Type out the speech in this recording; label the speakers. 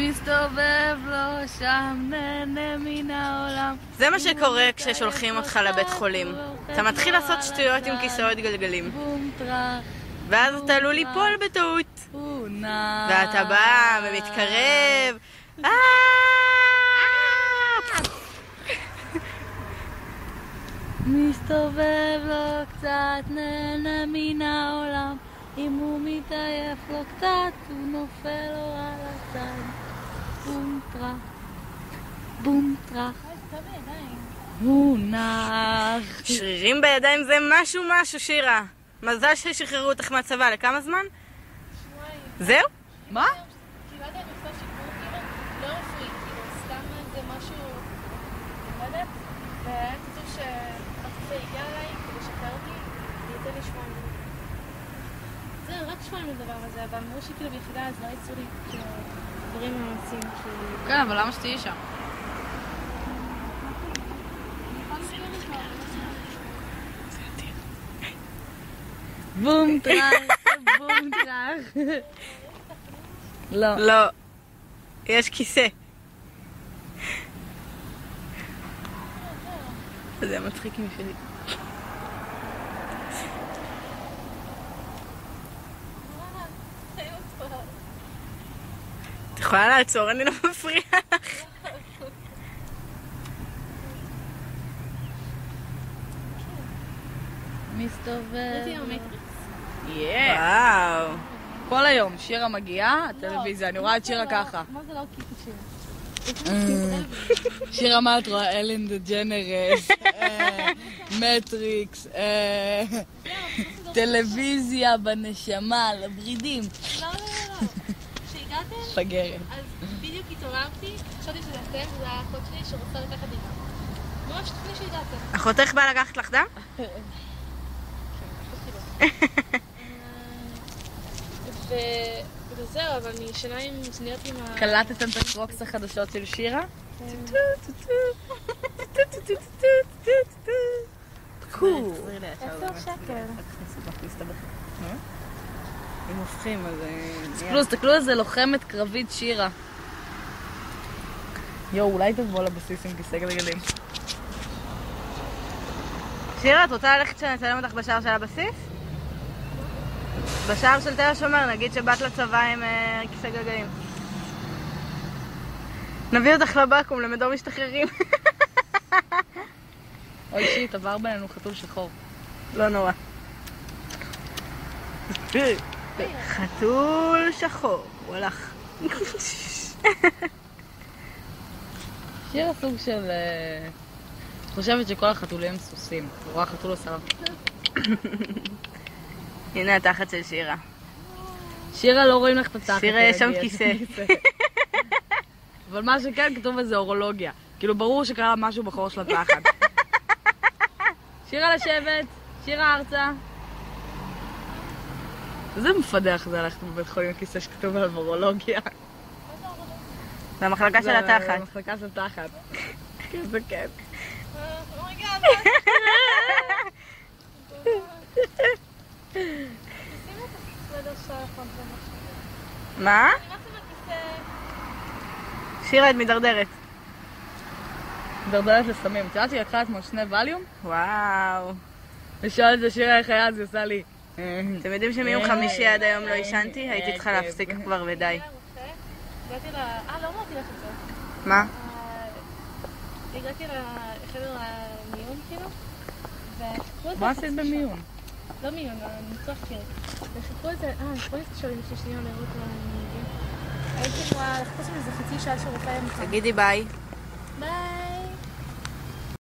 Speaker 1: מסתובב לו שם, נהנה מן העולם.
Speaker 2: זה מה שקורה כששולחים אותך לבית חולים. אתה מתחיל לעשות שטויות עם כיסאות גלגלים. ואז אתה עלול ליפול בטעות. ואתה בא ומתקרב.
Speaker 1: מסתובב לו קצת, נהנה מן העולם. אם הוא מתעייף לו קצת, הוא נופל לו על הצד. בום טרח, בום טרח. הוא נח.
Speaker 2: שרירים בידיים זה משהו, שירה. מזל ששחררו אותך מהצבא. לכמה זמן? זהו?
Speaker 1: מה?
Speaker 3: כאילו, עד המכתב שחררו, כאילו, לא רפואי, כאילו, סתם זה משהו, לא יודעת, והיה כתוב שהרופא הגיע אליי כדי לשחרר אותי, וייתן לי שבועיים. זהו, רק שבועיים לדבר הזה, אבל אמרו שכאילו ביחידה אז לא יצאו לי, כאילו, דברים מאמצים, כאילו...
Speaker 1: כן, אבל למה שתהיי שם? בום טרח, בום טרח. לא.
Speaker 2: לא. יש כיסא. זה מצחיק משלי. את יכולה לעצור? אני לא מפריעה לך.
Speaker 1: מסתובב.
Speaker 2: וואו.
Speaker 1: כל היום, שירה מגיעה, הטלוויזיה, אני רואה את שירה ככה.
Speaker 3: מה זה לא קיפו שיר?
Speaker 1: שירה, מה את רואה? אלן דה ג'נרס, מטריקס, טלוויזיה בנשמה, לברידים.
Speaker 3: לא. כשהגעתם,
Speaker 1: פגרת.
Speaker 3: אז בדיוק התעוררתי, חשבתי שזה אתם, זה האחות שלי שרוצה לקחת דם. ממש לפני שהגעתם.
Speaker 2: אחותך באה לקחת לך דם?
Speaker 3: וזהו, אבל אני ישנה עם אוזניות עם ה...
Speaker 1: קלטתם את הקרוקס החדשות של שירה? קול.
Speaker 3: 10 שקל.
Speaker 2: אם הופכים, אז...
Speaker 1: תסתכלו על זה, לוחמת קרבית שירה. יואו, אולי תבוא לבסיס עם כיסא גלגלים.
Speaker 2: שירה, את רוצה ללכת שנצלם אותך בשער של הבסיס? בשער של תל השומר, נגיד שבאת לצבא עם כיסא גלגלים. נביא אותך לבקו"ם, למדור משתחררים.
Speaker 1: אוי שיט, עבר בינינו חתול שחור.
Speaker 2: לא נורא. חתול שחור, הוא הלך.
Speaker 1: שירה סוג של... חושבת שכל החתולים סוסים. הוא רואה חתול עושה.
Speaker 2: הנה התחת של שירה.
Speaker 1: שירה, לא רואים לך את התחת.
Speaker 2: שירה, יש שם כיסא.
Speaker 1: אבל מה שכן כתוב בזה אורולוגיה. כאילו ברור שקרה משהו בחור של התחת. שירה לשבת, שירה ארצה. איזה מפדח זה ללכת בבית חולים עם כיסא שכתוב על אורולוגיה.
Speaker 2: זה המחלקה של התחת.
Speaker 1: זה המחלקה של התחת. זה כן.
Speaker 3: אומייגאד. תשימו את הסוודר של הפונטון.
Speaker 2: מה?
Speaker 3: אני מה זה בכיסא?
Speaker 2: שירה, את מדרדרת.
Speaker 1: דרדרת לסמים. את יודעת שהיא לקחה אתמול 2 ווליום?
Speaker 2: וואו.
Speaker 1: ושאל את זה שירה איך היה, אז היא עושה לי.
Speaker 2: אתם יודעים שמיום חמישי עד היום לא ישנתי? הייתי צריכה להפסיק כבר ודי.
Speaker 3: הגעתי לא אמרתי לך את זה.
Speaker 2: מה?
Speaker 3: הגעתי לחדר המיון כאילו.
Speaker 1: מה עשית במיון?
Speaker 3: לא מיון, ניתוח שיר. וחיכו את זה, בואי נתקשר לי בשביל שנייה לראות מה אני אגיד. הייתי כבר לחפוש עם איזה חצי שעה שרופא היה מוכן.
Speaker 2: תגידי ביי.
Speaker 3: ביי.